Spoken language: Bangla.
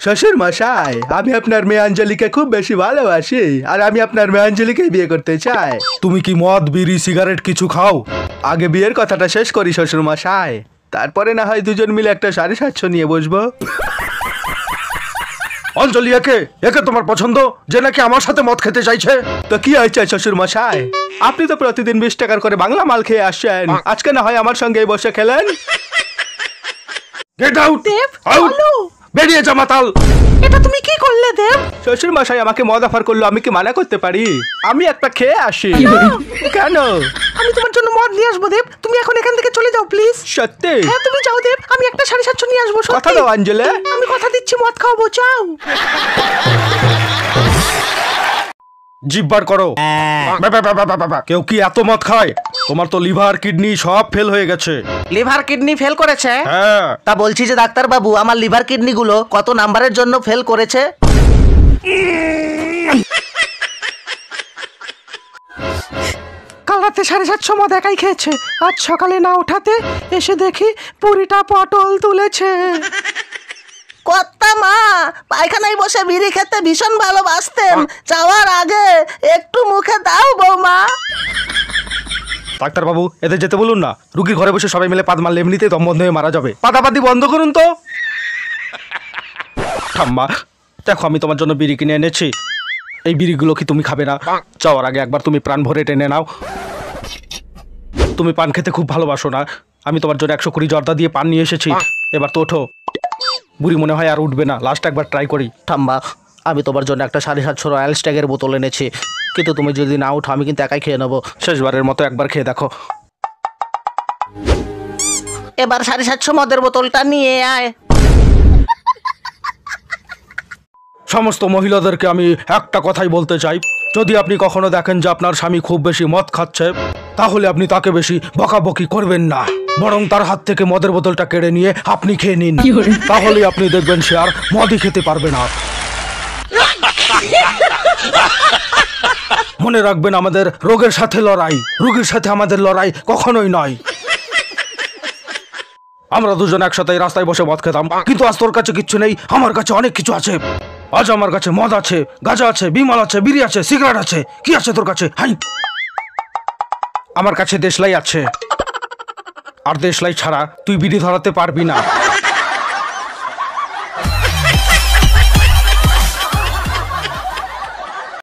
শ্বশুর মশাই, আমি আপনার মেয়ে আঞ্জলিকে খুব বেশি ভালোবাসি আর আমি আপনার মেয়ে আঞ্জলিকে বিয়ে করতে চাই। তুমি কি মদ বিড়ি সিগারেট কিছু খাও? আগে বিয়ের কথাটা শেষ করি শ্বশুর মশাই, তারপরে না হয় দুজন মিলে একটা 750 নিয়ে বসবো। অঞ্জলি একে তোমার পছন্দ যে নাকি আমার সাথে মদ খেতে চাইছে? তো কি হয়েছে শ্বশুর মশাই, আপনি তো প্রতিদিন 20 টাকার করে বাংলা মাল খেয়ে আসছেন, আজকে না হয় আমার সঙ্গে বসে খেলেন। গেট আউট দেব, বেরিয়ে যা মাতাল। এটা তুমি কি করলে দেব? শ্বশুর মশাই আমাকে মদ অফার করলো, আমি কি মানা করতে পারি? আমি একটা খেয়ে আসি। কেন? আমি তোমার জন্য মদ নিয়ে আসবো দেব, তুমি এখন এখান থেকে চলে যাও প্লিজ। সত্যি? হ্যাঁ তুমি যাও দেব, আমি একটা 750 নিয়ে আসবো। কথা দাও আঞ্জলি। আমি কথা দিচ্ছি মদ খাওয়াবো, যাও। জিভ বার করো। কেউ কি এত মদ খায়? তোমার তো লিভার কিডনি সব ফেল হয়ে গেছে। লিভার কিডনি ফেল করেছে? হ্যাঁ। তা বলছি যে ডাক্তার বাবু, আমার লিভার কিডনি গুলো কত নাম্বারের জন্য ফেল করেছে? কাল রাতে 750 মদ একাই খেয়েছে, আজ সকালে না ওঠাতে এসে দেখি পুরিটা পটল তুলেছে। কর্তা মা পায়খানায় বসে বিড়ি খেতে ভীষণ ভালোবাসতেন, যাওয়ার আগে একটু মুখে দাও বৌমা। ডাক্তার বাবু এদের যেতে বলুন না, রুগীর ঘরে বসে সবাই মিলে পাদ মারলে এমনিতেই দম বন্ধ হয়ে মারা যাবে। পাদাপাদি বন্ধ করুন তো। ঠাম্মা দেখো, আমি তোমার জন্য বিড়ি কিনে এনেছি, এই বিড়িগুলো কি তুমি খাবে না? যাওয়ার আগে একবার তুমি প্রাণ ভরে টেনে নাও। তুমি পান খেতে খুব ভালোবাসো না? আমি তোমার জন্য 120 জর্দা দিয়ে পান নিয়ে এসেছি, এবার তো ওঠো। বুড়ি মনে হয় আর উঠবে না, লাস্ট একবার ট্রাই করি। ঠাম্মা আমি তোমার জন্য একটা 750 রয়্যাল স্ট্যাগের বোতল এনেছি, কিন্তু তুমি যদি না উঠো আমি কিন্তু একাই খেয়ে নেবো। শেষবারের মতো একবার খেয়ে দেখো। এবার 750 মদের বোতলটা নিয়ে আয়। সমস্ত মহিলাদেরকে আমি একটা কথাই বলতে চাই, যদি আপনি কখনো দেখেন যে আপনার স্বামী খুব বেশি মদ খাচ্ছে, তাহলে আপনি তাকে বেশি বকাবকি করবেন না, বরং তার হাত থেকে মদের বোতলটা কেড়ে নিয়ে আপনি খেয়ে নিন, তাহলে আপনি দেখবেন সে আর মদই খেতে পারবে না। মনে রাখবেন, আমাদের রোগের সাথে লড়াই, রোগীর সাথে আমাদের লড়াই কখনোই নয়। আমরা দুজন একসাথে রাস্তায় বসে মদ খেতাম, কিন্তু আজ তোর কাছে কিচ্ছু নেই, আমার কাছে অনেক কিছু আছে। আজ আমার কাছে মদ আছে, গাঁজা আছে, বিমল আছে, বিড়ি আছে, সিগারেট আছে। কি আছে তোর কাছে? হাই, আমার কাছে দেশলাই আছে, আর দেশলাই ছাড়া তুই বিড়ি ধরাতে পারবি না।